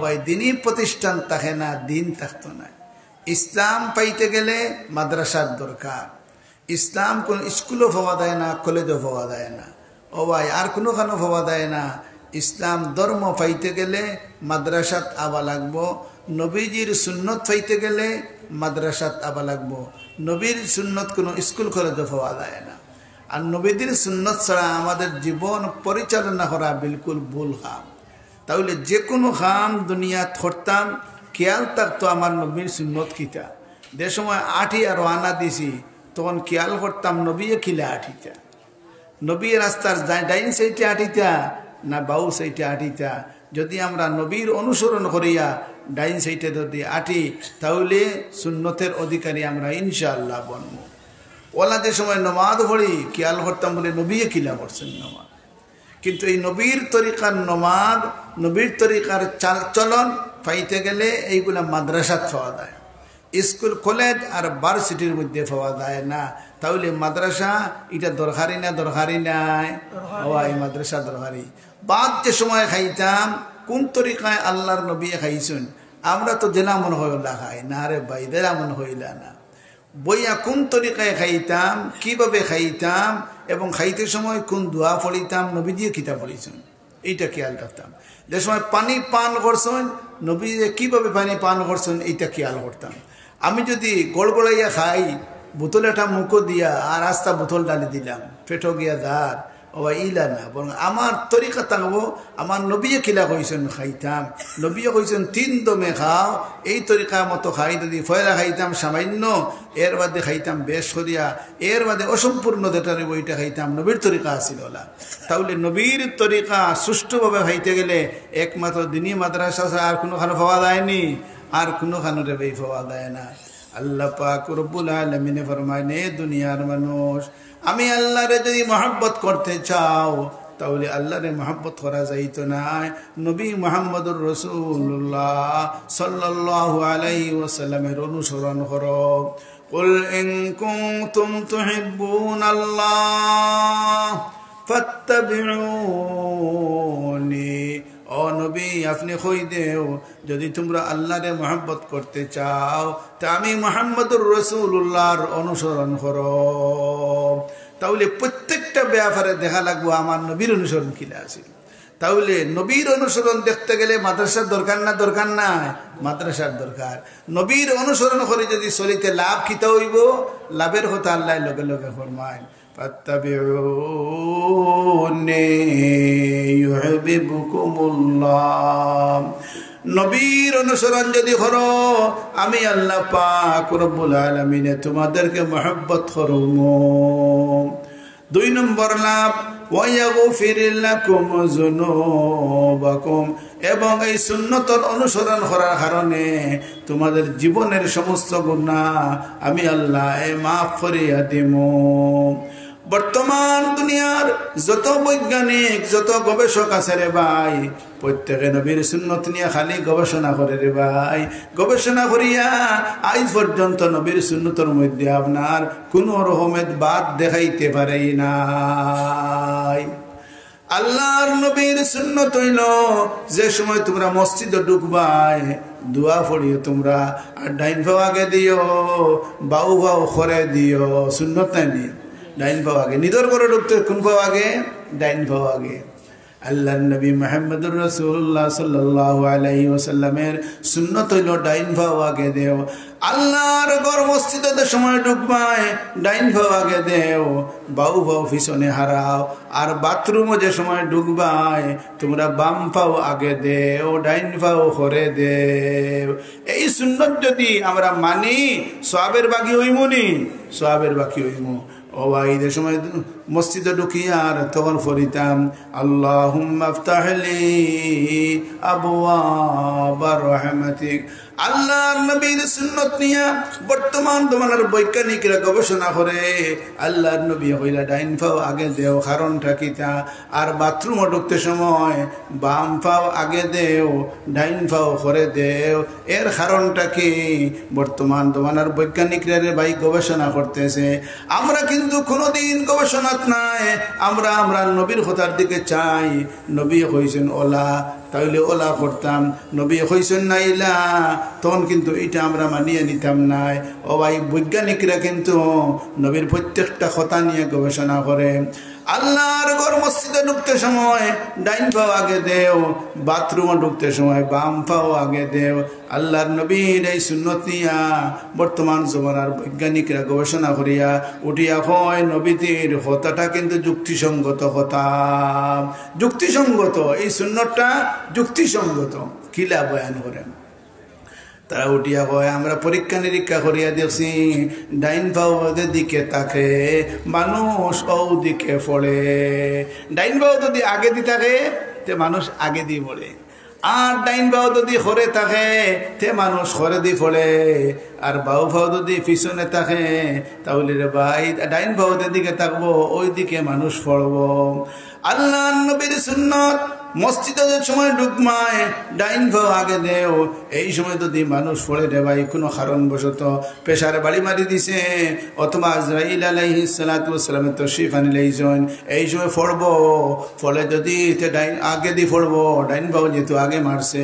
ভাই দিনই প্রতিষ্ঠান থাকে না, দিন থাকতো না। ইসলাম পাইতে গেলে মাদ্রাসার দরকার। ইসলাম কোন স্কুলও পাওয়া যায় না, কলেজও পাওয়া যায় না। ও ভাই আর কোনোখানেও পাওয়া যায় না। ইসলাম ধর্ম পাইতে গেলে মাদ্রাসাত আবা লাগবো। নবীজির সুন্নত পাইতে গেলে মাদ্রাসাত আবা লাগবো। নবীর সুন্নত কোনো স্কুল কলেজও পাওয়া যায় না। আর নবীদের সুন্নত ছাড়া আমাদের জীবন পরিচালনা করা বিলকুল ভুল কাম। তাহলে যে কোনো কাম দুনিয়াত করতাম খেয়াল থাকতো আমার নবীর সুন্নত কিতা। যে সময় আঠি আর আনা দিছি তখন খেয়াল করতাম নবীয়ে খিলে আঠিতা, নবী রাস্তার ডাইন সাইডে আঠিতা না বাউ সাইডে আঠিতা। যদি আমরা নবীর অনুসরণ করিয়া ডাইন সাইডে যদি আঠি তাহলে সুন্নতের অধিকারী আমরা ইনশাআল্লাহ বনব। ওলা যে সময় নমাজ পড়ি খেয়াল করতাম বলে নবীয়ে খিলা করছেন নমাজ। কিন্তু এই নবীর তরিকার নমাজ, নবীর তরিকার চালচলন পাইতে গেলে এইগুলা মাদ্রাসাত পাওয়া যায়। স্কুল কলেজ আর ভার্সিটির মধ্যে পাওয়া যায় না। তাহলে মাদ্রাসা এটা দরকারি না? দরকারি নাই? এই মাদ্রাসা দরকারি। বাদ যে সময় খাইতাম কোন তরিকায় আল্লাহর নবী খাইছেন, আমরা তো জেনা মনে হইলা খাই না রে ভাই, দেরা মনে হইলা না। বইয়া কোন তরিকায় খাইতাম, কিভাবে খাইতাম এবং খাইতে সময় কোন দোয়া পড়িতাম, নবী দিয়ে কিতাব পড়িছেন এইটা খেয়াল রাখতাম। যে সময় পানি পান করছেন নবী কিভাবে পানি পান করছেন এইটা খেয়াল করতাম। আমি যদি গড়গড়াইয়া খাই বোতলটা মুখো দিয়া আর আস্তা বোতল ডালি দিলাম পেটো গিয়া দার ও ইলা না, বরং আমার তরিকা থাকবো আমার নবীয়ে কিলা কইছেন খাইতাম। নবীয়ে কইছেন 3 দমে খাও, এই তরিকা মতো খাই। যদি ফয়লা খাইতাম সামান্য, এর বাদে খাইতাম বেশ করিয়া, এর বাদে অসম্পূর্ণ যেটারে বইটা খাইতাম, নবীর তরিকা আছিল ওলা। তাহলে নবীর তরিকা সুষ্ঠুভাবে খাইতে গেলে একমাত্র দিনী মাদ্রাসা আর কোনোখানে পাওয়া যায়নি, আর কোনোখানে রে বেই পাওয়া যায় না। আল্লাহ পাক রব্বুল আলামিন ফরমায়, দুনিয়ার মানুষ আমি আল্লাহরে যদি মহব্বত করতে চাও তাহলে আল্লাহরে মহব্বত করা যাইতো না, নবী মুহাম্মদুর রাসূলুল্লাহ সাল্লাল্লাহু আলাইহি ওয়াসাল্লামের অনুসরণ করো। কুল ইন কুনতুম তুহিব্বুনাল্লাহ ফাত্তাবিউনি। ও নবী আপনি কই দেও যদি তোমরা আল্লাহরে মহব্বত করতে চাও তা আমি মুহাম্মদুর রাসূলুল্লাহর অনুসরণ করো। তাহলে প্রত্যেকটা ব্যাপারে দেখা লাগবো আমার নবীর অনুসরণ কিলা আছে। তাহলে নবীর অনুসরণ দেখতে গেলে মাদ্রাসার দরকার না? দরকার না? মাদ্রাসার দরকার। নবীর অনুসরণ করে যদি চলিতে লাভ কিতা হইব, লাভের কথা আল্লাহ লগে লগে ফরমায়, ফাত্তাবিউনি ইউহিব্বুকুমুল্লাহ। নবীর অনুসরণ যদি করো আমি আল্লাহ পাক রব্বুল আলামিন তোমাদেরকে মহব্বত করবো। 2 নম্বর লাভ, ওয়ায়াগফির লাকুম যুনুবাকুম। এবং এই সুন্নতের অনুসরণ করার কারণে তোমাদের জীবনের সমস্ত গুনাহ আমি আল্লাহ মাফ করিয়া দিমু। বর্তমান দুনিয়ার যত বৈজ্ঞানিক যত গবেষক আছে রে ভাই, প্রত্যেকে নবীর সুন্নত নিয়ে খালি গবেষণা করে রে ভাই। গবেষণা করিয়া আজ পর্যন্ত নবীর সুন্নতের মধ্যে আপনার কোনো রকমের বাদ দেখাইতে পারে নাই। আল্লাহর নবীর সুন্নত হইল যে সময় তোমরা মসজিদে ঢুকবাই দোয়া পড়িও তোমরা, আর ডাইন পাও আগে দিও, বাউ বাউ করে দিও। সুন্নত নাই নিয়ে ডাইন পাও আগে, নিদর করে ঢুকতে কোন পাও আগে? ডাইন পাও আগে। আল্লাহর নবী মুহাম্মদুর রাসূলুল্লাহ সাল্লাল্লাহু আলাইহি ওয়াসাল্লামের সুন্নত হইল ডাইন পাও আগে দেও। আল্লাহর ঘর মসজিদে সময় ঢুকবাই ডাইন পাও আগে দেও, বাউ বাউ পিছনে হারাও। আর বাথরুমে যে সময় ঢুকবাই তোমরা বাম পাও আগে দেও, ডাইন পাও করে দেও। এই সুন্নত যদি আমরা মানি সওয়াবের বাকি হইমুনি, সওয়াবের বাকি হইমু। ও ভাই ঈদের সময় মসজিদে ঢুকিয়া আর তখন ফরিতাম আল্লাহুম্মা আফতাহলি আবওয়াবা রাহমাতিক। আল্লাহর নবীর সুন্নত নিয়া বর্তমান জমানার বৈজ্ঞানিকরা গবেষণা করে আল্লাহর নবী কইলা ডাইন পাও আগে দেও, কারণটা কিতা? আর বাথরুমে ঢুকতে সময় বাম পাও আগে দেও, ডাইন পাও করে দেও, এর কারণটা কি? বর্তমান জমানার বৈজ্ঞানিকরা রে ভাই গবেষণা করতেছে। আমরা কিন্তু কোনোদিন গবেষণা নাই, আমরা নবীর কথার দিকে চাই। নবী কইছেন ওলা তাহলে ওলা করতাম। নবী হইছেন না ইলা, তখন কিন্তু এটা আমরা মানিয়ে নিতাম নাই। ও ভাই, বৈজ্ঞানিকরা কিন্তু নবীর প্রত্যেকটা কথা নিয়ে গবেষণা করে। আল্লাহর ঘর মসজিদে ঢুকতে সময় ডাইন পাও আগে দেও, বাথরুমে ঢুকতে সময় বাম পাও আগে দেও। আল্লাহর নবীর এই সুন্নত নিয়া বর্তমান জমানার বৈজ্ঞানিকরা গবেষণা করিয়া উঠিয়া হয় নবীদের কথাটা কিন্তু যুক্তিসঙ্গত কথা, যুক্তিসঙ্গত। এই সুন্নতটা যুক্তিসঙ্গত। কিলা বয়ান করেন তারা উঠিয়া কয়, আমরা পরীক্ষা নিরীক্ষা করিয়া দেখছি ডাইন পাওদের দিকে তাকে মানুষ ও দিকে পড়ে। ডাইন পাও যদি আগে দি থাকে তে মানুষ আগে দিয়ে পড়ে, আর ডাইন পাও যদি খরে থাকে তে মানুষ খরে দি পড়ে, আর বাউ পাও যদি পিছনে থাকে তাহলে রে ভাই ডাইন পাওদের দিকে থাকবো, ওই দিকে মানুষ পড়ব। আল্লাহ নবীর সুন্নত মসজিদের সময় ঢুকমায় ডাইন ভাও আগে দেও। এই সময় যদি মানুষ পড়ে রে ভাই কোনো কারণবশত পেশার বাড়ি মারি দিছে, অথবা আজরাইল আলাইহিস সালাতু ওয়াস সালামের তশরিফ আনিলেইছেন, এই সময় পড়ব, ফলে যদি ডাইন আগে দিয়ে পড়ব, ডাইন ভাও যেহেতু আগে মারছে,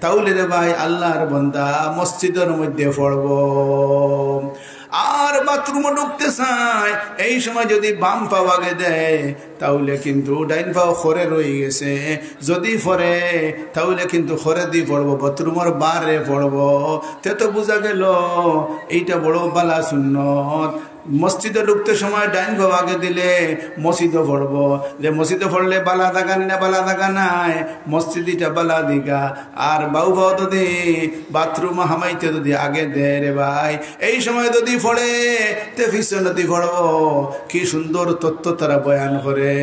তাহলে রে ভাই আল্লাহর বান্দা মসজিদের মধ্যে পড়ব। আর বাথরুমে ঢুকতে চায়, এই সময় যদি বাম পাও আগে দেয় তাহলে কিন্তু ডাইন পাও খরে রয়ে গেছে, যদি পড়ে তাহলে কিন্তু খরে দিয়ে পড়বো, বাথরুমের বারে পড়বো। তে তো বোঝা গেল এইটা বড় বালা সুন্নত। মসজিদে ঢুকতে সময় ডাইন ভাও আগে দিলে মসজিদে পড়বো, যে মসজিদে পড়লে বালা থাকা না বালা থাকা নাই, মসজিদিটা বালা দিঘা। আর বাউ ভাও যদি বাথরুম হামাইতে যদি আগে দেয় রে ভাই, এই সময় যদি পড়ে তে পিছনে পড়বো। কি সুন্দর তত্ত্ব তারা বয়ান করে।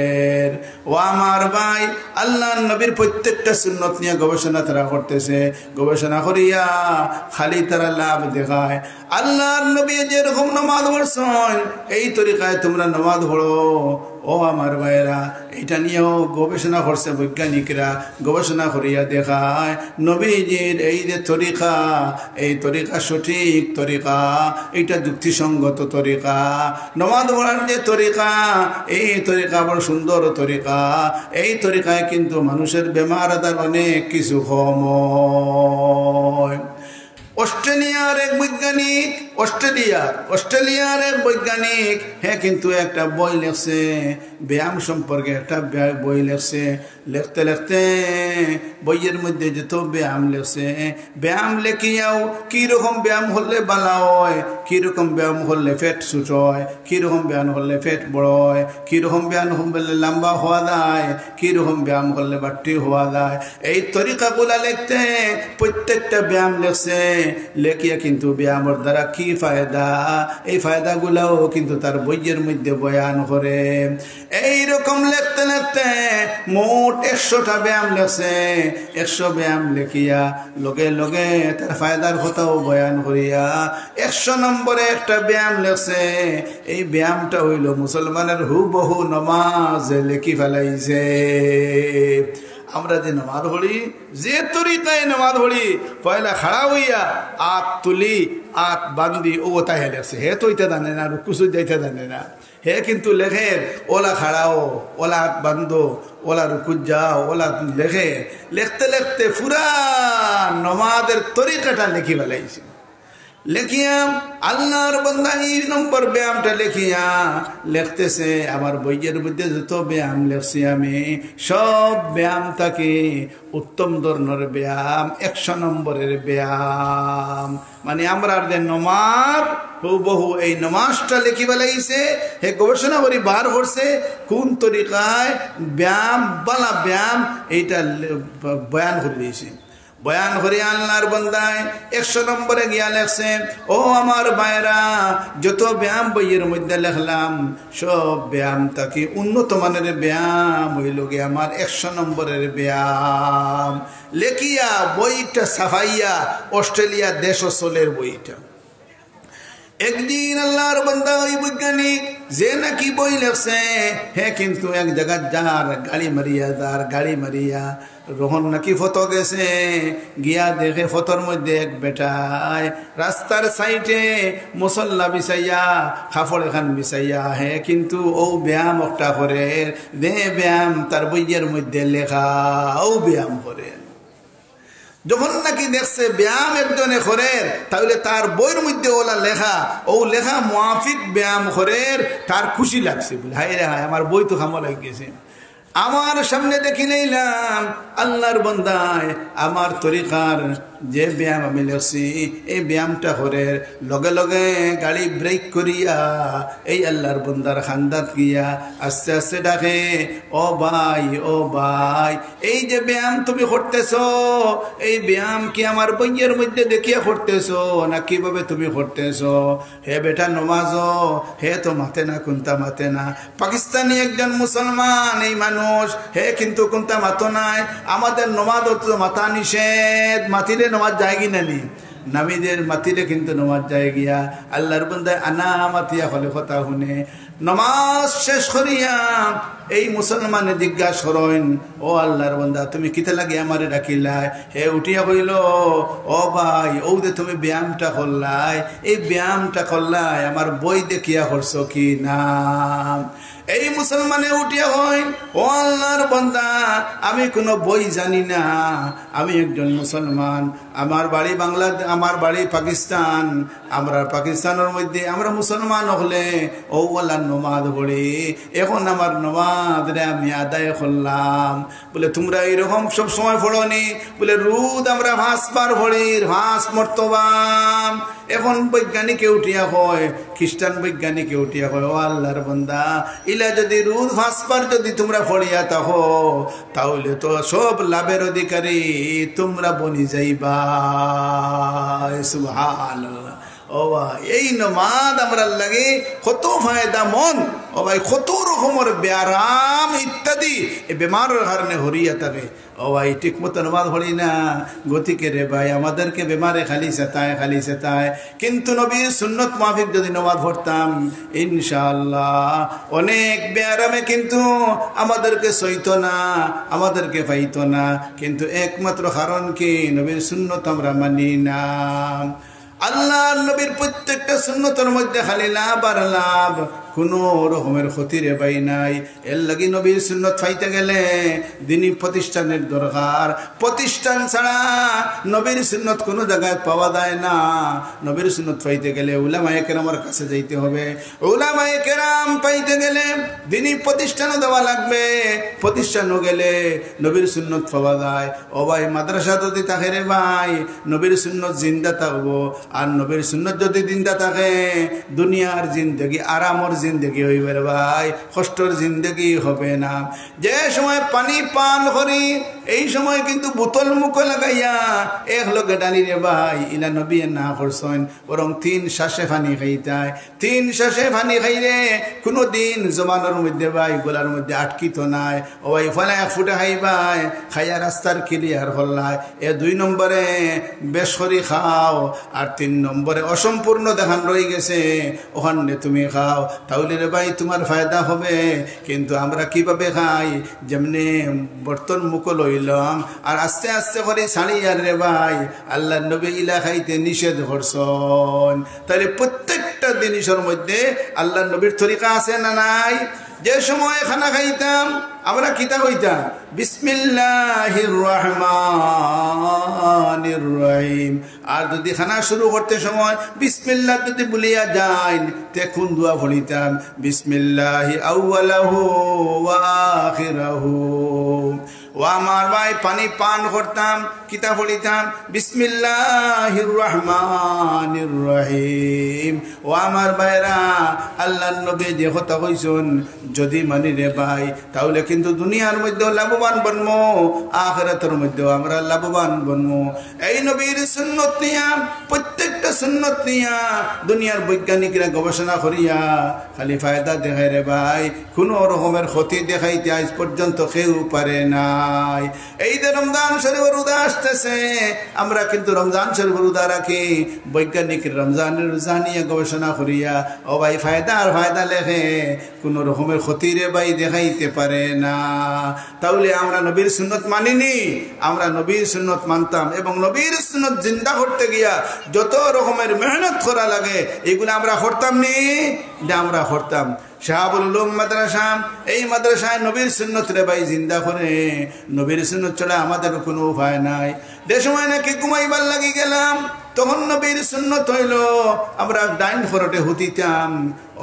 ও আমার ভাই, আল্লাহ নবীর প্রত্যেকটা সুন্নত নিয়ে গবেষণা তারা করতেছে। গবেষণা করিয়া খালি তারা লাভ দেখায়। আল্লাহর নবী যেরকম নামাজ পড়ছেন এই তরিকায় তোমরা নামাজ পড়ো। ও আমার ভাইয়েরা, এটা নিয়েও গবেষণা করছে বৈজ্ঞানিকরা, গবেষণা করিয়া দেখায় নবীজির এই যে তরিকা, এই তরিকা সঠিক তরিকা, এইটা যুক্তিসঙ্গত তরিকা। নামাজ পড়ার যে তরিকা, এই তরিকা বড় সুন্দর তরিকা। এই তরিকায় কিন্তু মানুষের বেমার আজার অনেক কিছু কম হয়। অস্ট্রেলিয়ার এক বৈজ্ঞানিক, অস্ট্রেলিয়ার এক বৈজ্ঞানিক, হ্যাঁ কিন্তু একটা বই লেখছে ব্যায়াম সম্পর্কে, একটা বই লেখছে। লিখতে লিখতে বইয়ের মধ্যে যত ব্যায়াম লেখছে, ব্যায়াম লেখিয়াও কীরকম ব্যায়াম হলে বালা হয়, কীরকম ব্যায়াম হলে ফ্যাট ছুট হয়, কীরকম ব্যায়াম হলে ফ্যাট বড় হয়, কীরকম ব্যায়াম হলে লম্বা হওয়া যায়, কীরকম ব্যায়াম করলে বাট্টি হওয়া যায়, এই তরিকাগুলা লিখতে প্রত্যেকটা ব্যায়াম লেখছে। লেখিয়া কিন্তু ব্যায়ামের দ্বারা কি ফায়দা, এই ফায়দাগুলাও কিন্তু তার বইয়ের মধ্যে বয়ান করে। এইরকম লিখতে লিখতে মোট 100টা ব্যায়াম লেখছে। 100 ব্যায়াম লেখিয়া লগে লগে তার ফায়দার কথাও বয়ান করিয়া 100 নম্বরে একটা ব্যায়াম লেখছে। এই ব্যায়ামটা হইল মুসলমানের হুবহু নমাজ লেখি ফেলাইছে। আমরা যে নামাজ পড়ি, যে তরিকায় নামাজ পড়ি, পয়লা খাড়া হইয়া আত তুলি আত বান্দি ও তাই লেখছে। হে তো ইতে জানে না, রুকুসু যাইতে জানে না, হে কিন্তু লেখে ওলা খাড়াও, ওলা হাত বান্ধো, ওলা রুকুজ যাও, ওলা লেখে। লিখতে লিখতে পুরা নমাজের তরিকাটা লিখি ফেলাইছে। লেখিয়া আল্লাহর বান্দা এই নম্বর ব্যায়ামটা লেখিয়া লিখতেছে, আমার বইয়ের মধ্যে যত ব্যায়াম লেখছি আমি, সব ব্যায়াম থাকে উত্তম ধরনের ব্যায়াম, 100 নম্বরের ব্যায়াম। মানে আমরা যে নমাজ হুবহু এই নমাজটা লিখি বেলাইছে, হে গবেষণা করি বার করছে কোন তরিকায় ব্যায়াম বালা ব্যায়াম এইটা বয়ান করে দিয়েছে। বয়ান করে আল্লাহর বান্দায় 100 নম্বরে গিয়া লেখছে, ও আমার ভাইরা, যত ব্যায়াম বইয়ের মধ্যে লেখলাম সব ব্যায়াম তাকে উন্নত মানের ব্যায়াম হইল গিয়ে আমার 100 নম্বরের ব্যায়াম। লেখিয়া বইটা ছাপাইয়া অস্ট্রেলিয়া দেশ চলের বইটা। একদিন আল্লাহর বান্দা ওই বৈজ্ঞানিক যে নাকি বই লেখছে, হে কিন্তু এক জায়গায় যার গাড়ি মারিয়া রোহন নাকি ফটো গেছে, গিয়া দেখে ফটোর মধ্যে এক বেটায় রাস্তার সাইডে মুসল্লা বিছাইয়া কাপড় এখান বিছাইয়া, হে কিন্তু ও ব্যায়াম একটা করে, দে ব্যায়াম তার বইয়ের মধ্যে লেখা, ও ব্যায়াম করেন। যখন নাকি দেখছে ব্যায়াম একজনে করের, তাহলে তার বইয়ের মধ্যে ওলা লেখা, ও লেখা মুআফিক ব্যায়াম করের, তার খুশি লাগছে বলে হায় রে হায় আমার বই তো খামো লাগে গেছে। আমার সামনে দেখি নিলাম আল্লাহর বান্দায় আমার তরিকার যে ব্যায়াম আমি লেখছি, এই ব্যায়ামটা করে লগে লগে গাড়ি ব্রেক করিয়া এই আল্লাহর বান্দার খান্দাত গিয়া আস্তে আস্তে ডাকে, ও ভাই ও ভাই, এই যে ব্যায়াম তুমি করতেছ, এই ব্যায়াম কি আমার বইয়ের মধ্যে দেখিয়া করতেছ না কিভাবে তুমি করতেছ? হে বেটা নমাজ, হে তো মাতে না, কোনটা মাতে না। পাকিস্তানি একজন মুসলমান এই মানুষ, হে কিন্তু কোনটা মাতো নাই। আমাদের নমাজ তো মাথা নিষেধ, মাতিলে নমাজ যায় কি না নি? নামিদের মাতিলে কিন্তু নমাজ যায় গিয়া। আল্লাহর বান্দায় আনা মাতিয়া হলে কথা শুনে নমাজ শেষ করিয়া এই মুসলমানে জিজ্ঞাসা করেন, ও আল্লাহর বান্দা তুমি কিতা লাগে আমারে ডাকিলাই? হে উঠিয়া কইল, ও ভাই ও যে তুমি ব্যায়ামটা করলাই, এই ব্যায়ামটা করলাই আমার বই দেখিয়া করছো কি না? এই মুসলমানে উঠিয়া হয়, ও আল্লাহর বান্দা আমি কোনো বই জানি না, আমি একজন মুসলমান, আমার বাড়ি বাংলাদেশ, আমার বাড়ি পাকিস্তান, আমরা পাকিস্তানের মধ্যে আমরা মুসলমান হলে ও ওলা নমাজ পড়ি, এখন আমার নমাজ রে আমি আদায় করলাম। বলে তোমরা এরকম সব সময় পড়নি? বলে রোজ আমরা 5 বার পড়ি, 5 মর্তবা। এখন বৈজ্ঞানিকে উঠিয়া হয়, খ্রিস্টান বৈজ্ঞানিকে উঠিয়া হয়, ও আল্লাহর বান্দা ইলা যদি রোজ 5 বার যদি তোমরা পড়িয়া থাকো, তাহলে তো সব লাভের অধিকারী তোমরা বনি যাইবা। সুবহানাল্লাহ। ও ভাই এই নমাজ আমরা লাগে কত ফায়দা মন, ও ভাই কত রকমের ব্যায়াম ইত্যাদি এই বেমারের কারণে হরিয়া থাকে। ও ভাই ঠিক মতো নমাজ পড়ি না, গতিকে রে ভাই আমাদেরকে বেমারে খালি সেতায়। কিন্তু নবীর সুন্নত মাফিক যদি নমাজ পড়তাম ইনশাআল্লাহ অনেক ব্যায়ামে কিন্তু আমাদেরকে সইতো না, আমাদেরকে পাইতো না। কিন্তু একমাত্র কারণ কি? নবীর সুন্নত আমরা মানি না। আল্লাহ নবীর প্রত্যেকটা সুন্নতের মধ্যে খালি লাভ আর লাভ, কোনো রকমের ক্ষতি রে ভাই নাই। এর লাগি নবীর সুন্নত পাইতে গেলে দিনী প্রতিষ্ঠানের দরকার। প্রতিষ্ঠান ছাড়া নবীর সুন্নত কোনো জায়গায় পাওয়া যায় না। নবীর সুন্নত পাইতে গেলে উলামায়ে কেরামের কাছে যাইতে হবে। উলামায়ে কেরাম পাইতে গেলে দিনী প্রতিষ্ঠানও দেওয়া লাগবে। প্রতিষ্ঠানও গেলে নবীর সুন্নত পাওয়া যায়। ও ভাই মাদ্রাসা যদি থাকে রে ভাই, নবীর সুন্নত জিন্দা থাকবো। আর নবীর সুন্নত যদি জিন্দা থাকে, দুনিয়ার জিন্দগি আরামর জিন্দগি হইবে রে ভাই, কষ্টর জিন্দগি হবে না। যে সময় পানি পান করি এই সময় কিন্তু বোতল মুখে লাগাইয়া এক লগে ডালি রে ভাই, ইলা নবী না করছেন, বরং 3 শ্বাসে পানি খাইতায়। 3 শ্বাসে পানি খাইলে কোনো দিন জমানোর মধ্যে ভাই গোলার মধ্যে আটকিত নাই। ও ভাই ফলে 1 ফুটা খাইবাই, খাইয়া রাস্তার ক্লিয়ার হল্লাই। 2 নম্বরে বেশ করে খাও, আর 3 নম্বরে অসম্পূর্ণ দেখান রয়ে গেছে ওখানে তুমি খাও, তাহলে রে ভাই তোমার ফায়দা হবে। কিন্তু আমরা কিভাবে খাই? যেমনি বর্তন মুখো লইলাম আর আস্তে আস্তে করে ছাড়ি, আর রে ভাই আল্লাহ নবী ইলা খাইতে নিষেধ করছেন। তাহলে প্রত্যেকটা জিনিসের মধ্যে আল্লাহ নবীর তরিকা আছে না নাই? যে সময় খানা খাইতাম আমরা কিতা কইতাম? বিসমিল্লাহির রহমানির রহিম। আর যদি খানা শুরু করতে সময় বিসমিল্লাহ যদি বলিয়া যায়, তখন দোয়া পড়িতাম বিসমিল্লাহি আউয়ালাহু ওয়া আখিরাহু। ও আমার ভাই পানি পান করতাম কিতা পড়িতাম বিসমিল্লাহির রহমানির রহিম। ও আমার ভাইরা আল্লাহর নবী যে কথা কইছেন যদি মানি রে ভাই, তাহলে কিন্তু দুনিয়ার মধ্যেও লাভবান বনবো, আখিরাতের মধ্যেও আমরা লাভবান বনবো। এই নবীর সুন্নত নিয়া, প্রত্যেকটা সুন্নত নিয়া দুনিয়ার বৈজ্ঞানিকরা গবেষণা করিয়া খালি ফায়দা দেখায় রে ভাই, কোনো রকমের ক্ষতি দেখাইতে আজ পর্যন্ত কেউ পারে নাই। এই যে রমজান শরীফের রোজা আসতেছে, আমরা কিন্তু রমজান শরীফের রোজা রাখি, বৈজ্ঞানিক রমজানের রোজা নিয়ে গবেষণা করিয়া ও ভাই ফায়দা আর ফায়দা লেখে, কোনো রকমের ক্ষতি রে ভাই দেখাইতে পারে না। তাহলে আমরা নবীর সুন্নত মানিনি, আমরা নবীর সুন্নত মানতাম, এবং নবীর সুন্নত জিন্দা করতে গিয়া যত রকমের মেহনত করা লাগে এগুলো আমরা করতাম নি, আমরা করতাম। শাহাবুল উলুম মাদ্রাসা, এই মাদ্রাসায় নবীর সুন্নত রে ভাই জিন্দা করে। নবীর সুন্নত ছাড়া আমাদের কোনো উপায় নাই। যে সময় নাকি ঘুমাইবার লাগি গেলাম, তখন নবীর সুন্নত হইল আমরা ডাইন ফরটে হুতিতাম।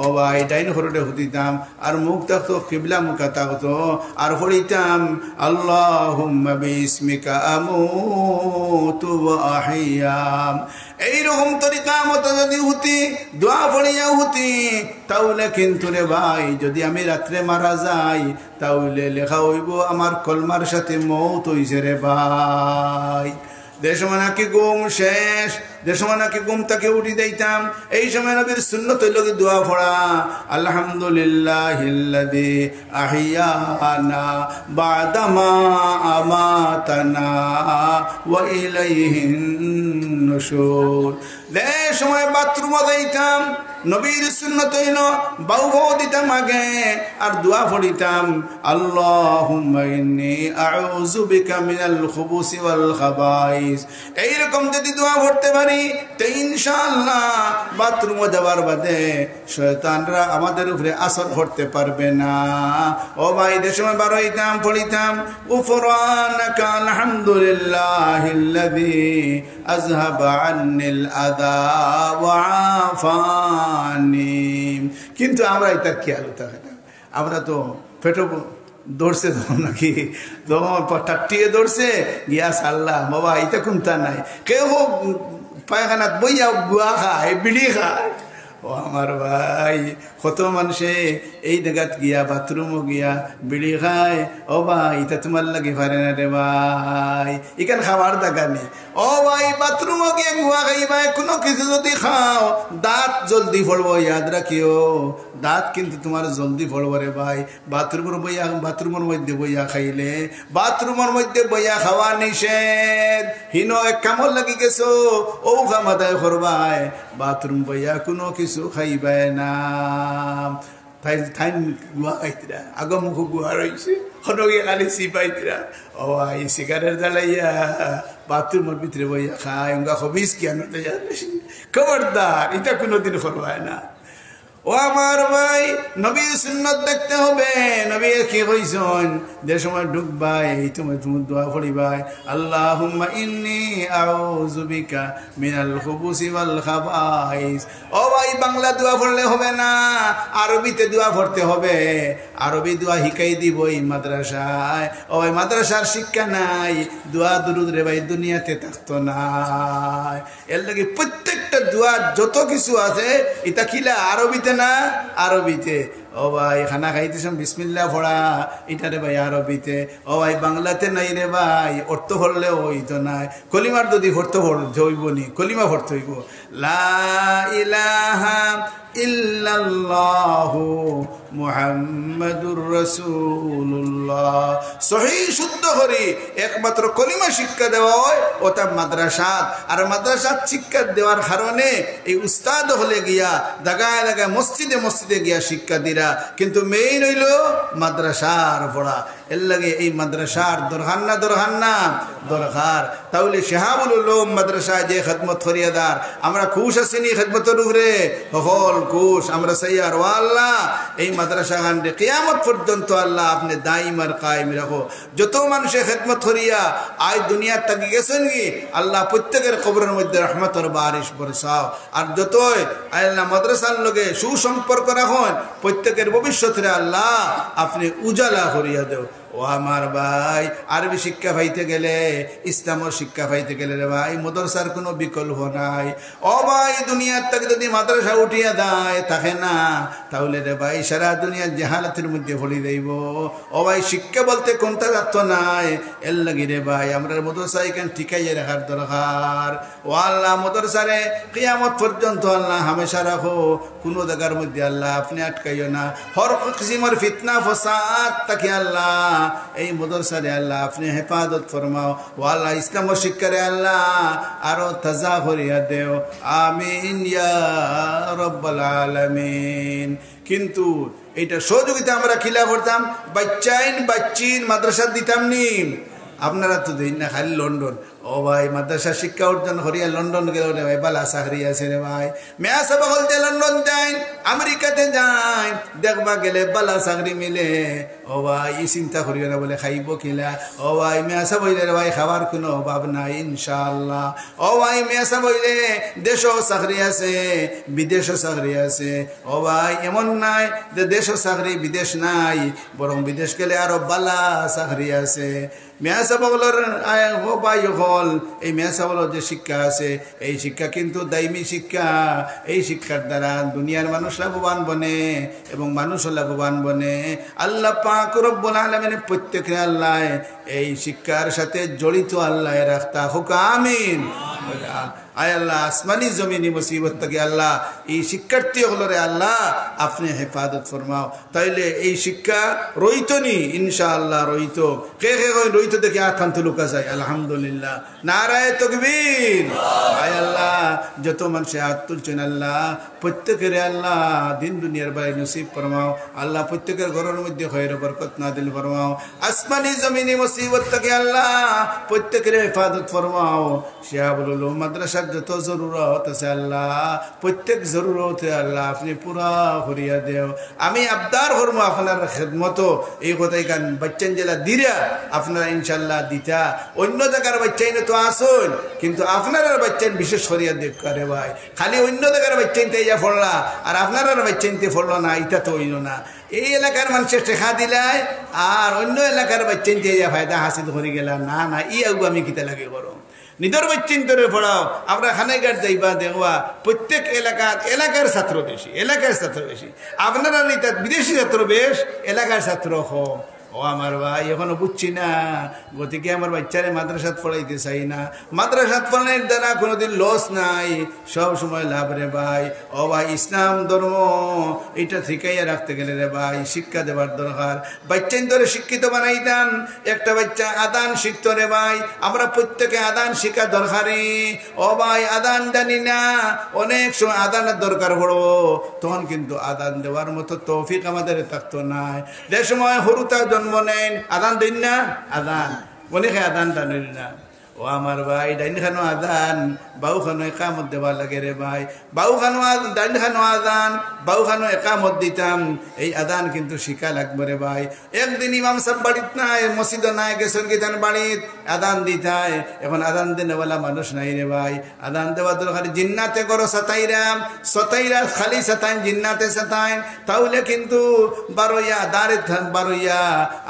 ও ভাই ডাইন ফরটে হুতিতাম, আর মুখ থাকতো কিবলা মুখা থাকতো, আর পড়িতাম আল্লাহুম্মা বিসমিকা আমুতু ওয়া আহইয়া। এইরকম তরিকা মতো যদি হুতি, দোয়া পড়িয়া হুতি, তাহলে কিন্তু রে ভাই যদি আমি রাত্রে মারা যাই, তাহলে লেখা হইব আমার কলমার সাথে মৌত হইছে রে ভাই। যে সময় নাকি ঘুম শেষ, যে সময় নাকি ঘুম তাকে উঠি দিতাম, এই সময় নবীর সুন্নত হইল কি দোয়া পড়া, আলহামদুলিল্লাহিল্লাযী আহিয়ানা বাদামা আমাতানা ওয়া ইলাইহিন নুশুর। যে সময় বাথরুমে যাইতাম, নবীর সুন্নত হইল বাউ বাউ দিতাম আগে, আর দোয়া পড়িতাম আল্লাহুম্মা ইন্নী আউযু বিকা মিনাল খুবুসি ওয়াল খাবাইস। এইরকম যদি দোয়া পড়তে পারি, তো ইনশাআল্লাহ বাথরুমে যাওয়ার বাদে শয়তানরা আমাদের উপরে আসর করতে পারবে না। ও ভাই যে সময় বার হইতাম পড়িতাম গুফরানাকা আলহামদুলিল্লাহিল্লাযী আযহাবা আন্নিল আযা ওয়া আফানি। কিন্তু আমরা এটা খেয়াল থাকে না, আমরা তো পেটো দৌড়ছে তখন নাকি, তখন টাকটিয়ে দৌড়ছে গিয়া সাল্লাহ বাবা এটা কোনটা নাই। কেউ পায়খানাত বইয়া গুয়া খায়, বিড়ি খায়। ও আমার ভাই কত মানুষে এই জায়গাত গিয়া বাথরুমও গিয়া বিড়ি খায়। ও ভাই এটা তোমার লাগে পারে না রে ভাই, এখানে খাওয়ার জায়গা নেই। ও ভাই বাথরুমও গিয়া গুয়া খাই ভাই, কোনো কিছু যদি খাও দাঁত জলদি পড়বো, ইয়াদ রাখিও দাঁত কিন্তু তোমার জলদি পড়বো রে ভাই। বাথরুমের মধ্যে বইয়া খাইলে, বাথরুমের মধ্যে বইয়া খাওয়া নিষেধ। হিন এক কামর লাগি গেছো, ও কামাদায় করবাই, বাথরুম বইয়া কোনো কিছু খাইবাই না। গুয়া খাইতরা আগো মুখ গুয়া রয়েছে, হনগে খালি সিপাইতরা। ও ভাই সিগারেট জ্বালাইয়া বাথরুমের ভিতরে বইয়া খায়, উঙ্গা খবিস কেন খবরদার, এটা কোনোদিন করবাই না। ও আমার ভাই নবীর সুন্নত দেখতে হবে। নবী কি কইছেন, যে সময় ঢুকবাই তুমি দোয়া পড়িবাই আল্লাহুম্মা ইন্নী আউযু বিকা মিনাল খুবুসি ওয়াল খাবাইস। ও ভাই বাংলা দোয়া পড়লে হবে না, আরবিতে দোয়া পড়তে হবে। আরবি দোয়া শিখাই দিব এই মাদ্রাসায়। ও ভাই মাদ্রাসার শিক্ষা নাই, দোয়া দুরুদ রে ভাই দুনিয়াতে থাকতো না। এর লাগে প্রত্যেকটা দোয়া যত কিছু আছে এটা খিলা আরবিতে না, আরবিতে। ও ভাই খানা খাইতেছ বিসমিল্লাহ পড়া, এটা রে ভাই আরবিতে। ও ভাই বাংলাতে নাই রে ভাই, অর্থ পড়লেও হইতো নাই। কলিমার যদি অর্থ হইব নি, কলিমা পড়তে হইব লা ইলাহা ইল্লাল্লাহু মুহাম্মাদুর রাসূলুল্লাহ। সহি শুদ্ধ করে একমাত্র কলিমা শিক্ষা দেওয়া হয় ওটা মাদ্রাসাত। আর মাদ্রাসাত শিক্ষা দেওয়ার কারণে এই উস্তাদ হলে গিয়া জায়গায় জায়গায় মসজিদে মসজিদে গিয়া শিক্ষা দিরা, কিন্তু মেইন হইল মাদ্রাসার পড়া। এর লাগে এই মাদ্রাসার দরকার না, দরকার না দরকার। তাহলে শাহাবুল উলুম মাদ্রাসায় যে খেদমত ফরিয়াদার, আমরা খুশ আসিনি খেদমতের উপরে হল খুশ আমরা সাইয়ার। ও আল্লাহ এই মাদ্রাসা গান্ডে কিয়ামত পর্যন্ত আল্লাহ আপনি দাইম আর কায়েম রাখো। যত মানুষের খেদমত করিয়া আজ দুনিয়ার তাকি গেছেন কি, আল্লাহ প্রত্যেকের কবরের মধ্যে রহমতের বারিশ বরসাও। আর যতই আল্লাহ মাদ্রাসার লগে সুসম্পর্ক রাখুন, প্রত্যেকের ভবিষ্যতে আল্লাহ আপনি উজালা করিয়া দেও। ও আমার ভাই আরবি শিক্ষা পাইতে গেলে, ইসলামের শিক্ষা পাইতে গেলে রে ভাই মাদ্রাসার কোনো বিকল্প নাই। ও ভাই দুনিয়ার থেকে যদি মাদ্রাসা উঠিয়া দেয় থাকে না, তাহলে রে ভাই সারা দুনিয়ার জাহালাতের মধ্যে ভরি দেব। ও ভাই শিক্ষা বলতে কোনটা রাখতো নাই। এর লাগি রে ভাই আমরা মাদ্রাসা এখানে ঠিকাইয়ে রাখার দরকার। ও আল্লাহ মাদ্রাসারে কিয়ামত পর্যন্ত আল্লাহ হামেশা রাখো, কোনো জায়গার মধ্যে আল্লাহ আপনি আটকাইও না। হর কিসিমের ফিতনা ফসাদ তাকে আল্লাহ এই মাদ্রাসারে আল্লাহ আপনি হেফাজত ফরমাও। ও আল্লাহ ইসলামের শিক্ষারে আল্লাহ আরো তাজা করিয়া দেও, আমিন ইয়া রব্বাল আলামিন। কিন্তু এইটা সহযোগিতা আমরা খিলা করতাম, বাচ্চাইন মাদ্রাসা দিতাম নি। আপনারা তো দেন না খালি লন্ডন। ও ও ভাই মাদ্রাসা শিক্ষা অর্জন করিয়া লন্ডন গেল রে ভাই, বালা চাকরি আছে রে ভাই। মেয়া সব বলতে লন্ডন যাই, আমেরিকাতে যাই, দেখবা গেলে বালা চাকরি মিলে। ও ভাই ই চিন্তা করিও না বলে খাইব কিলা। ও ভাই মেয়া সব হইলে রে ভাই খাবার কোনো অভাব নাই ইনশাআল্লাহ। ও ভাই মেয়া সব হইলে দেশও চাকরি আছে, বিদেশও চাকরি আছে। ও ভাই এমন নাই যে দেশও চাকরি বিদেশ নাই, বরং বিদেশ গেলে আরো বালা চাকরি আছে। মেয়া সাহেবগুলোর ভাই হল এই মেয়া সাহেবগুলোর যে শিক্ষা আছে, এই শিক্ষা কিন্তু দাইমি শিক্ষা। এই শিক্ষার দ্বারা দুনিয়ার মানুষ লাভবান বনে এবং মানুষও লাভবান বনে। আল্লাহ পাক রব্বুল আলামিন প্রত্যেকে আল্লাহ এই শিক্ষার সাথে জড়িত আল্লাহ রাখতা হোক, আমিন। আয় আল্লাহ আসমানি জমিনি মুসিবত থেকে আল্লাহ এই শিক্ষার্থী হলরে আল্লাহ আপনি হেফাজত ফরমাও। তাইলে এই শিক্ষা রইতো নি ইনশাআল্লাহ রইত। কে কে রইত দেখে আখান্ত লুকা যায় আলহামদুলিল্লাহ, নারায়ে তাকবীর। আয় আল্লাহ যত মানুষে হাত তুলছেন আল্লাহ প্রত্যেকের আল্লাহ দিন দুনিয়ার বাড়ি নসিব ফরমাও আল্লাহ। প্রত্যেকের ঘরের মধ্যে খৈর বরকত নাদিল ফরমাও। আসমানি জমিনি মুসিবত থেকে আল্লাহ প্রত্যেকের হেফাজত ফরমাও। শিহাবুল উলুম মাদ্রাসার যত জরুরত আছে আল্লাহ প্রত্যেক জরুরতে আল্লাহ আপনি পুরা করিয়া দেও। আমি আবদার করবো আপনার খেদমত এই কথাই কান বাচ্চান জেলা দিরা আপনারা ইনশাল্লাহ দিতা। অন্য জায়গার বাচ্চাইন তো আসুন, কিন্তু আপনারা বাচ্চাইন বিশেষ করিয়া দেখ করে ভাই। খালি অন্য জায়গার বাচ্চাইনতে ইয়া ফললা আর আপনারা বাচ্চাইনতে ফললো না, এটা তো হইল না। এই এলাকার মানুষের টেকা দিলাই আর অন্য এলাকার বাচ্চাইনতে ইয়া ফায়দা হাসিল করে গেলা, না না ই আগুয়া আমি কিতা লাগে বড় নিদর বাচ্চিন্তরে পড়াও। আমরা খানাইঘাট যাইবা দেখবা প্রত্যেক এলাকার ছাত্র বেশি, এলাকার ছাত্র বেশি। আপনারা বিদেশি ছাত্র বেশ, এলাকার ছাত্র কম। ও আমার ভাই এখনো বুঝছি না, গতিকে আমার বাচ্চারে মাদ্রাসাত পড়াইতে চাই না। মাদ্রাসাত পড়ানোর দ্বারা কোনোদিন লস নাই, সব সময় লাভ রে ভাই। ও ভাই ইসলাম ধর্ম এটা শিখাইয়া রাখতে গেলে রে ভাই শিক্ষা দেবার দরকার। বাচ্চা ধরে শিক্ষিত বানাইতাম, একটা বাচ্চা আদান শিখতো রে ভাই। আমরা প্রত্যেকে আদান শিখা দরকারি। ও ভাই আদান জানি না, অনেক সময় আদানের দরকার পড়বো, তখন কিন্তু আদান দেওয়ার মতো তৌফিক আমাদের থাকতো না। যে সময় হরুতা জন্ম নেন আদান দিন না, আদান মনে খায় আদানটা নিল না। ও আমার ভাই ডাইন খানো আদান, বাউ খানো একামত দেওয়া লাগে রে ভাই। বাউ খানো ডাইন খানো আদান, বাউ খানো একামত দিতাম। এই আদান কিন্তু শিখা লাগবে রে ভাই। একদিন ইমাম সাহেব বাড়িত নাই, মসজিদ নাই, গেছেন গীতান বাড়িত আদান দিতায়। এখন আদান দেওয়ালা মানুষ নাই রে ভাই। আদান দেওয়া দরকার। জিন্নাতে করো সাতাইরাম, সতাইরা খালি সাতাইন জিন্নাতে সাতাইন, তাহলে কিন্তু বারোইয়া দাঁড়ে বারোইয়া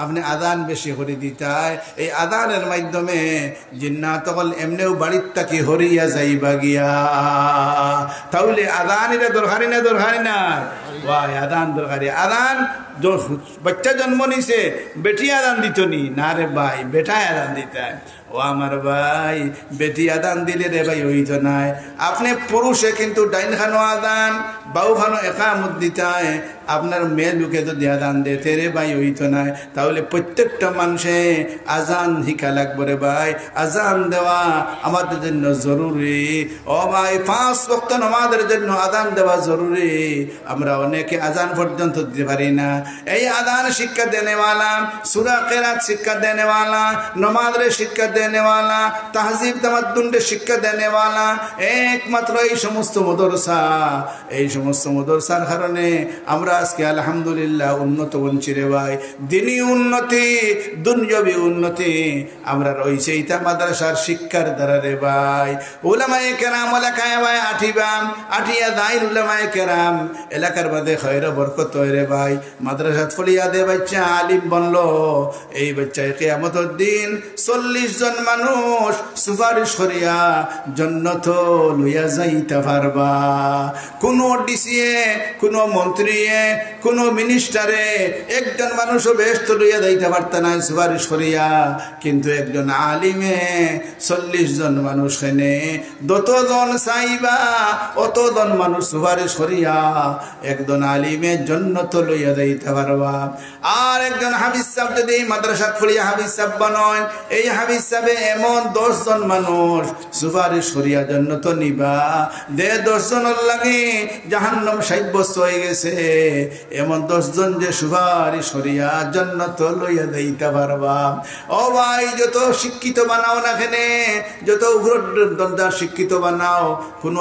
আপনি আদান বেশি করে দিতায়। এই আদানের মাধ্যমে না তখন এমনিও বাড়ির তাকে হরিয়া যাইবা গিয়া। তাহলে আদান এটা দরকারি না, দরকারি না ভাই? আদান দরকারি। আদান বাচ্চা জন্ম নিছে বেটি আদান দিত নি না রে ভাই, বেটায় আদান দিতে। ও আমার ভাই বেটি আদান দিলে রে ভাই হইত নাই। আপনি পুরুষে কিন্তু ডাইন খানো আদান, বাউ খানো একামত দিতায়। আপনার মেয়ে লোকে যদি আদান দিতে রে ভাই হইত নাই। তাহলে প্রত্যেকটা মানুষে আজান শিখা লাগবে রে ভাই। আজান দেওয়া আমাদের জন্য জরুরি। ও ভাই 5 ওয়াক্ত নামাজের জন্য আজান দেওয়া জরুরি। আমরা অনেকে আজান পর্যন্ত দিতে পারি না। এই আজান শিক্ষা দেনেওয়ালা, সূরা কিরাত শিক্ষা দেনেওয়ালা, নামাজের শিক্ষা দেনেওয়ালা, তাহজিব তামাদ্দুনের শিক্ষা দেনেওয়ালা একমাত্র এই সমস্ত মাদ্রাসা। এই সমস্ত মাদ্রাসার কারণে আমরা আজকে আলহামদুলিল্লাহ উন্নত বঞ্চি রে ভাই। দিনী উন্নতি, দুনিয়াবী উন্নতি আমরা রয়েছে এইটা মাদ্রাসার শিক্ষার দ্বারা রে ভাই। উলামায়ে কেরাম এলাকায় ভাই আঠিবাম আঠিয়া দাইর উলামায়ে কেরাম এলাকার বাদে খৈর বরকত রে ভাই। মাদ্রাসাত ফলিয়া দে বাচ্চা আলিম বনলো। এই বাচ্চায় কিয়ামতের দিন 40 জন মানুষ সুপারিশ করিয়া জান্নাত লইয়া যাইতে পারবা। কোন ডিসিএ, কোন মন্ত্রীয়ে, কোন মিনিস্টারে একজন মানুষও বেহেশত লইয়া যাইতে পারত না সুপারিশ করিয়া, কিন্তু একজন আলিমে 40 জন মানুষ খেনে যতজন চাইবা অতজন মানুষ সুপারিশ করিয়া একজন আলিমে জান্নাত লইয়া যাইতে পারবা। আর একজন হাফিজ সাহেব যদি মাদ্রাসা খুলিয়া হাফিজ সাহেব বানায়, এই হাফিজ হিসাবে এমন 10 জন মানুষ সুপারিশ করিয়া জন্য তো নিবা দে 10 জনের লাগে জাহান্নাম সাব্যস্ত হয়ে গেছে এমন 10 জন যে সুপারিশ করিয়া জন্য তো লইয়া দিতে পারবা ও ভাই যত শিক্ষিত বানাও না কেনে যত উপর শিক্ষিত বানাও কোনো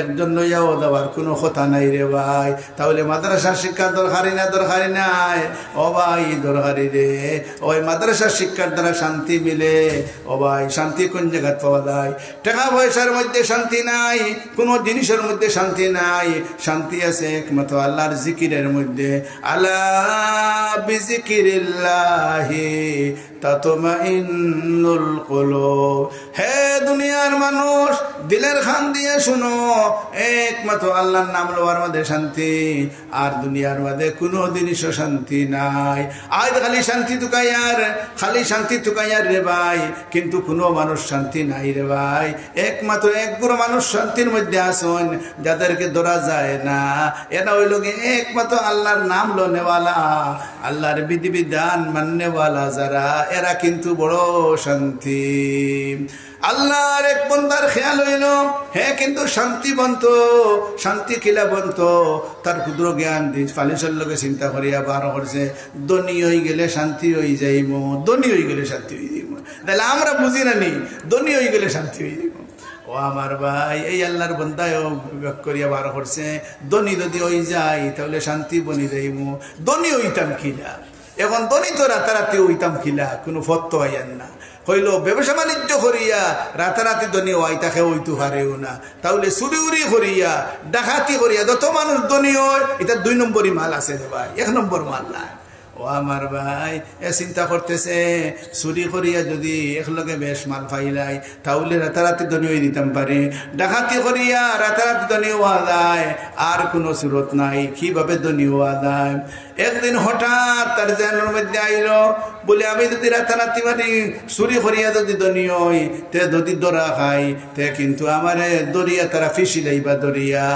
একজন লইয়াও দেওয়ার কোনো কথা নাই রে ভাই তাহলে মাদ্রাসার শিক্ষা দরকারি নাই ও ভাই দরকারি রে ওই মাদ্রাসার শিক্ষার দ্বারা শান্তি মিলে ও ভাই শান্তি কোন জায়গায় পাওয়া যায় টাকা পয়সার মধ্যে শান্তি নাই কোনো জিনিসের মধ্যে শান্তি নাই শান্তি আছে একমাত্র আল্লাহর জিকিরের মধ্যে আলা বিজিকিরিল্লাহি তাতমাইন্নুল কুলুব হে দুনিয়ার মানুষ দিলের খান দিয়ে শুনো একমাত্র আল্লাহর নাম লওয়ার মধ্যে শান্তি আর দুনিয়ার মধ্যে কোনো জিনিসও শান্তি নাই আজ খালি শান্তি তুকাইয়ার রে ভাই কিন্তু কোনো মানুষ শান্তি নাই রে ভাই একমাত্র একগুলো মানুষ শান্তির মধ্যে আসুন যাদেরকে ধরা যায় না এরা হইল একমাত্র আল্লাহর নাম লনেওয়ালা আল্লাহর বিধিবিধান মাননেওয়ালা যারা এরা কিন্তু বড় শান্তি আল্লাহর এক বন্দার খেয়াল হইল হে কিন্তু শান্তি কিলা বন্ত তার ক্ষুদ্র জ্ঞান দিস ফালিসের লোকে চিন্তা করিয়া বার করছে ধনী হয়ে গেলে শান্তি হয়ে যাইব ধনী হয়ে গেলে শান্তি হয়ে যাইব তাহলে আমরা বুঝি না নি ধনী হয়ে গেলে শান্তি হয়ে যাইব ও আমার ভাই এই আল্লাহর বন্দায় বিবেক করিয়া বার করছে ধনী যদি হয়ে যায় তাহলে শান্তি বনি যাইব ধনী হইতাম কিলা এখন ধনী তো রাতারাতি হইতাম কিলা কোনো ফত্ত হইয়ান না হইল ব্যবসা বাণিজ্য করিয়া রাতারাতি ধনী হয় তাকে হইতে পারেও না তাহলে চুরি উরি করিয়া ডাকাতি করিয়া যত মানুষ ধনী হয় এটা 2 নম্বরই মাল আছে রে ভাই 1 নম্বর মাল নাই ও আমার ভাই এ চিন্তা করতেছে চুরি করিয়া যদি একলগে বেশ মাল পাইলাই তাহলে রাতারাতি ধনী হয়ে দিতাম পারে ডাকাতি করিয়া রাতারাতি ধনী হওয়া যায় আর কোনো সুরত নাই কিভাবে ধনী হওয়া যায় একদিন হঠাৎ তার জেনের মধ্যে আইল বলে আমি যদি রাতারাতি মানে চুরি করিয়া যদি ধনী হই তে যদি দরা খাই তে কিন্তু আমারে দরিয়া তারা ফিসি লাইবা দরিয়া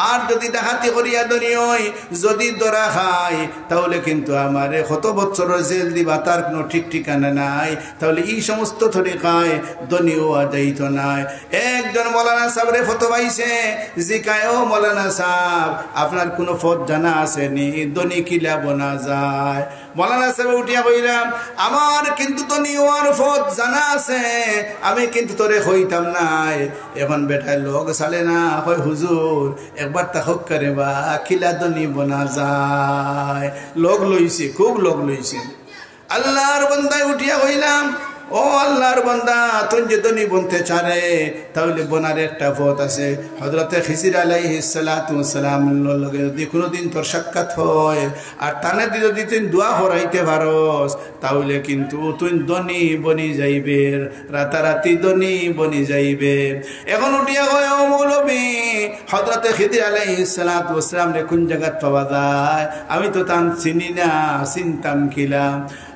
আর যদি ডাকাতি করিয়া ধনী হই যদি দরা খাই তাহলে কিন্তু আমার কত বছরের জেল দিবা তার কোনো ঠিক ঠিকানা নাই তাহলে এই সমস্ত তরিকায় ধনী হওয়া যাইত নাই একজন মৌলানা সাহেবরে ফতোয়াইছে জিকায় ও মৌলানা সাহেব আপনার কোনো ফত জানা আসেনি ধনী কিলা বনা যায় মৌলানা সাহেব উঠিয়া কইলাম আমার কিন্তু ধনী হওয়ার ফত জানা আছে আমি কিন্তু তোরে হইতাম নাই এখন বেটায় লোক চালে না হয় হুজুর একবার তা হক করে বা কিলা ধনী বনা যায় লোক লইছে খুব লোক লইছেন আল্লাহর বান্দায় উঠিয়া হইলাম ও আল্লাহর বান্দা তুই যে ধনী বনতে চারে তাহলে বোনার একটা পথ আছে হযরতে খিজির আলাইহিস সালাতু ওয়াস সালাম লগে যদি কোনোদিন তোর সাক্ষাৎ হয় আর তানে যদি তুই দোয়া করাইতে পারস তাহলে কিন্তু তুই ধনী বনি যাইবে রাতারাতি ধনী বনি যাইবে এখন উঠিয়া কয় ও মৌলবী হযরতে খিজির আলাইহিস সালাতু ওয়াস সালাম রে কোন জায়গা পাওয়া যায় আমি তো তান চিনি না চিনতাম কিলা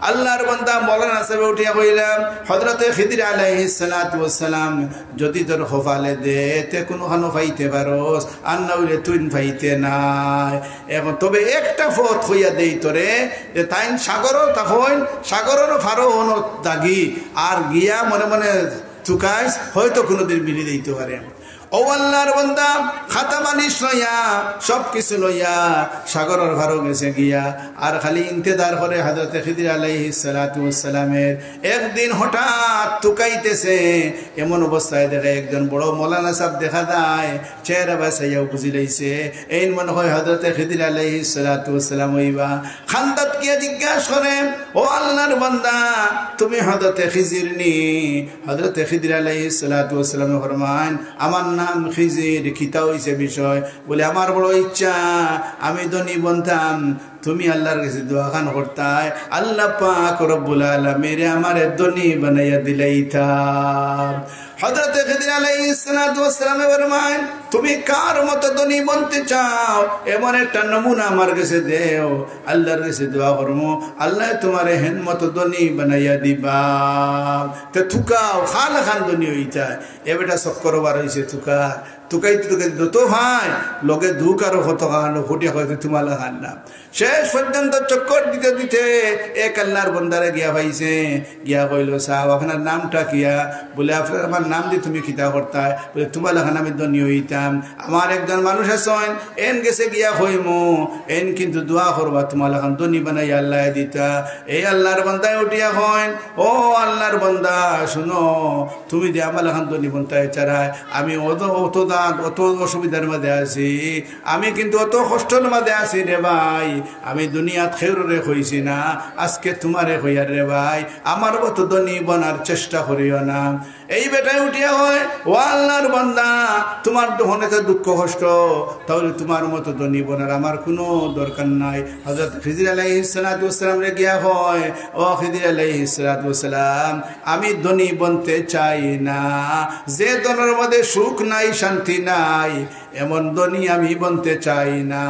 আল্লাহর বান্দা মৌলানা সাহেব উঠিয়া কইলাম হযরতে খিদির আলাইহিস সালাতু ওয়াস সালাম যদি তোর খোফালে দে তে কোনো খানো পাইতে পারস আর না হইলে তুই পাইতে নাই এখন তবে একটা পথ হইয়া দেই তোরে যে তাইন সাগরও তখন সাগরেরও ফারো হনো দাগি আর গিয়া মনে মনে চুকাইস হয়তো কোনোদিন মিলি দিতে পারে ও আল্লাহর বান্দা খাতা বানিস লইয়া সব কিছু লইয়া সাগরের ভারো গেছে গিয়া আর খালি ইন্তজার করে হযরতে খিদির আলাইহিস সালাতু ওয়াস সালামের একদিন হঠাৎ তুকাইতেছে এমন অবস্থায় দেখে একজন বড় মৌলানা সাহেব দেখা যায় চেহারা বাসাইয়া বুঝি লইছে এই মনে হয় হযরতে খিদির আলাইহিস সালাতু ওয়াস সালাম হইবা খান্দাত গিয়া জিজ্ঞাসা করে ও আল্লাহর বান্দা তুমি হযরতে খিজির নি হযরতে খিদির আলাইহিস সালাতু ওয়াস সালাম ফরমান আমার নাম খিজির খিতা হইছে বিষয় বলে আমার বড় ইচ্ছা আমি ধনী বনতাম তুমি আল্লাহর কাছে দোয়া খান করতাই আল্লাহ পাক রব্বুল আলামিন আমারে ধনী বানাইয়া দিলাইতা হযরত খিদির আলাইহিস সালাতু ওয়াস সালামে ফরমায় তুমি কার মতো ধনী বনতে চাও এমন একটা নমুনা আমার কাছে দেও আল্লাহর কাছে দোয়া করমু আল্লাহ তোমারে হেন মতো ধনী বানাইয়া দিবা তে থুকাও খান খান ধনী হইতা এ বেটা চক্কর বার হইছে থুকা তুকাইতে তুকাইতে দতো ভাই লগে দুঃখ আরো হত খান ফুটিয়া হইতে তোমালা খান না শেষ পর্যন্ত চক্কর দিতে দিতে এক আল্লাহর বন্দারে গিয়া পাইছে গিয়া কইল সাহেব আপনার নামটা কিয়া বলে আপনার আমার নাম দিয়ে তুমি খিতা করতা বলে তোমালা খান আমি ধনী হইতাম আমার একজন মানুষ আছেন এন গেছে গিয়া কইমু এন কিন্তু দোয়া করবা তোমালা খান ধনী বানাই আল্লাহ দিতা এই আল্লাহর বন্দায় উঠিয়া কইন ও আল্লাহর বন্দা শুনো তুমি যে আমালা খান ধনী বন্তায় চারায় আমি অত অত অসুবিধার মধ্যে আছি আমি কিন্তু অত কষ্টের মধ্যে আছি রে ভাই আমি দুনিয়াত খেউরে হইছি না আজকে তোমারে হইয়ার রে ভাই আমার মতো ধনী বনার চেষ্টা করিও না এই বেটায় উঠিয়া হয় ও আল্লাহর বান্দা তোমার হনেতে দুঃখ কষ্ট তাহলে তোমার মতো ধনী বনার আমার কোনো দরকার নাই হযরত খিদির আলাইহিস সালাতু ওয়াস সালাম রে গিয়া হয় ও খিদির আলাইহিস সালাতু ওয়াস সালাম আমি ধনী বনতে চাই না যে ধনের মধ্যে সুখ নাই শান্তি নাই এমন ধনী আমি বনতে চাই না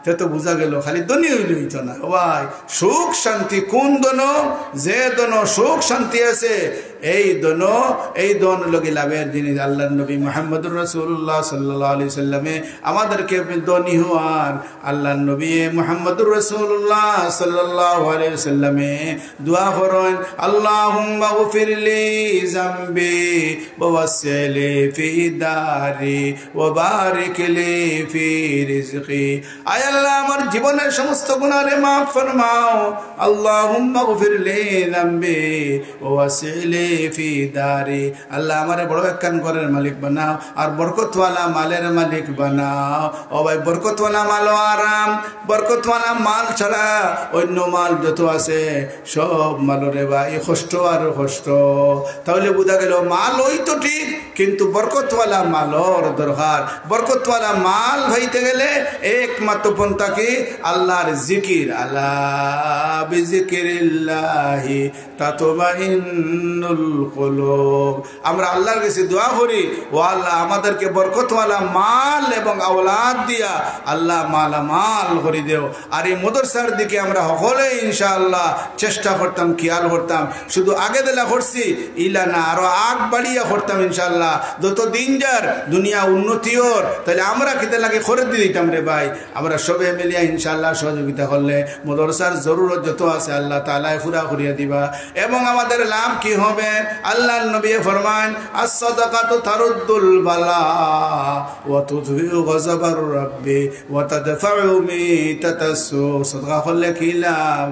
তে তো বুঝা গেল খালি ধনী হইলে হইতো না ভাই সুখ শান্তি কোন দন যে দন সুখ শান্তি আছে এই দন লগে লাভের জিনিস আল্লাহর নবী মুহাম্মদুর রাসূলুল্লাহ সাল্লাল্লাহু আলাইহি সাল্লামে আমাদেরকে ধনী হওয়ার আল্লাহর নবী মুহাম্মদুর রাসূলুল্লাহ সাল্লাল্লাহু আলাইহি সাল্লামে দোয়া করেন আল্লাহুম্মা গফিরলি যামবি ওয়া ওয়াসসিলি ফি দারি ওয়া বারিক লি ফি রিজকি আয় আল্লাহ আমার জীবনের সমস্ত গুনাহকে maaf ফরমাও আল্লাহুম্মা গফিরলি যামবি ওয়া ওয়াসসিলি ফি দারি আল্লাহ আমারে বড় একখান ঘরের মালিক বানাও আর বরকতওয়ালা মালের মালিক বানাও ও ভাই বরকতওয়ালা মাল আরাম বরকতওয়ালা মাল ছাড়া অন্য মাল যত আছে সব মালরে ভাই কষ্ট আর কষ্ট তাহলে বুঝা গেল মাল ওই তো ঠিক কিন্তু বরকতওয়ালা মালর দরকার বরকতওয়ালা মাল হইতে গেলে একমাত্র পন্থা কি আল্লাহর জিকির আলা বিজিকিরিল্লাহি তাতমাইন্নুল কুলুব আমরা আল্লাহর কাছে দোয়া করি ও আল্লাহ আমাদেরকে বরকতওয়ালা মাল এবং আওলাদ দিয়া আল্লাহ মালামাল করে দেও আর এই মাদ্রাসার দিকে আমরা সকলে ইনশাআল্লাহ চেষ্টা করতাম খেয়াল করতাম শুধু আগে দেলা করছি ইলা না আরো আগ বাড়িয়া করতাম ইনশাআল্লাহ যত দিন যার দুনিয়া উন্নতি ওর তাহলে আমরা কিতে লাগে করে দিয়ে দিতাম রে ভাই আমরা সবে মিলিয়া ইনশাআল্লাহ সহযোগিতা করলে মাদ্রাসার জরুরত যত আছে আল্লাহ তাআলা পুরা করিয়া দিবা এবং আমাদের লাভ কি হবে আল্লাহর নবী ফরমান as-সাদাকাতু তারুদ্দুল বালা ওয়া তুযহিউ গযাবার রাব্বি ওয়া তাদফাউ মিতাতাসু সাদাকা করলে কি লাভ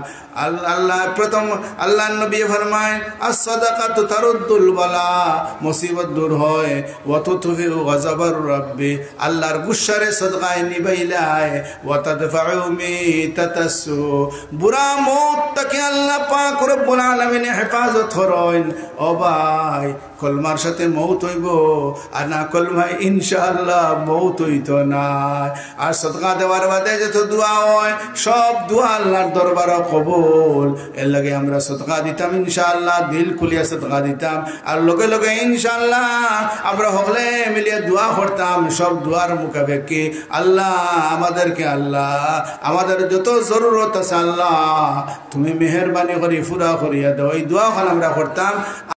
আল্লাহ প্রথম আল্লাহর নবী ফরমান as-সাদাকাতু তারুদ্দুল বালা মুসিবত দূর হয় ওয়া তুযহিউ গযাবার রাব্বি আল্লাহর গুসারে সাদকায় নিবাইলায় ওয়া তাদফাউ মিতাতাসু বুরা মউত থেকে আল্লাহ পাক রব্বুল আলামিন হেফাজত করেন ও ভাই কলমার সাথে মৌত হইব আর না কলমায় ইনশাআল্লাহ মৌত হইতো না আর সদকা দেওয়ার বাদে যত দোয়া হয় সব দোয়া আল্লাহর দরবারে কবুল এর লাগে আমরা সদকা দিতাম ইনশাআল্লাহ দিল খুলিয়া সদকা দিতাম আর লগে লগে ইনশাআল্লাহ আমরা সকলে মিলিয়ে দোয়া করতাম সব দোয়ার মুখাপেক্ষি আল্লাহ আমাদেরকে আল্লাহ আমাদের যত জরুরত আছে আল্লাহ তুমি মেহেরবানি করে পুরা করিয়া দাও এই দোয়া আমরা করতাম।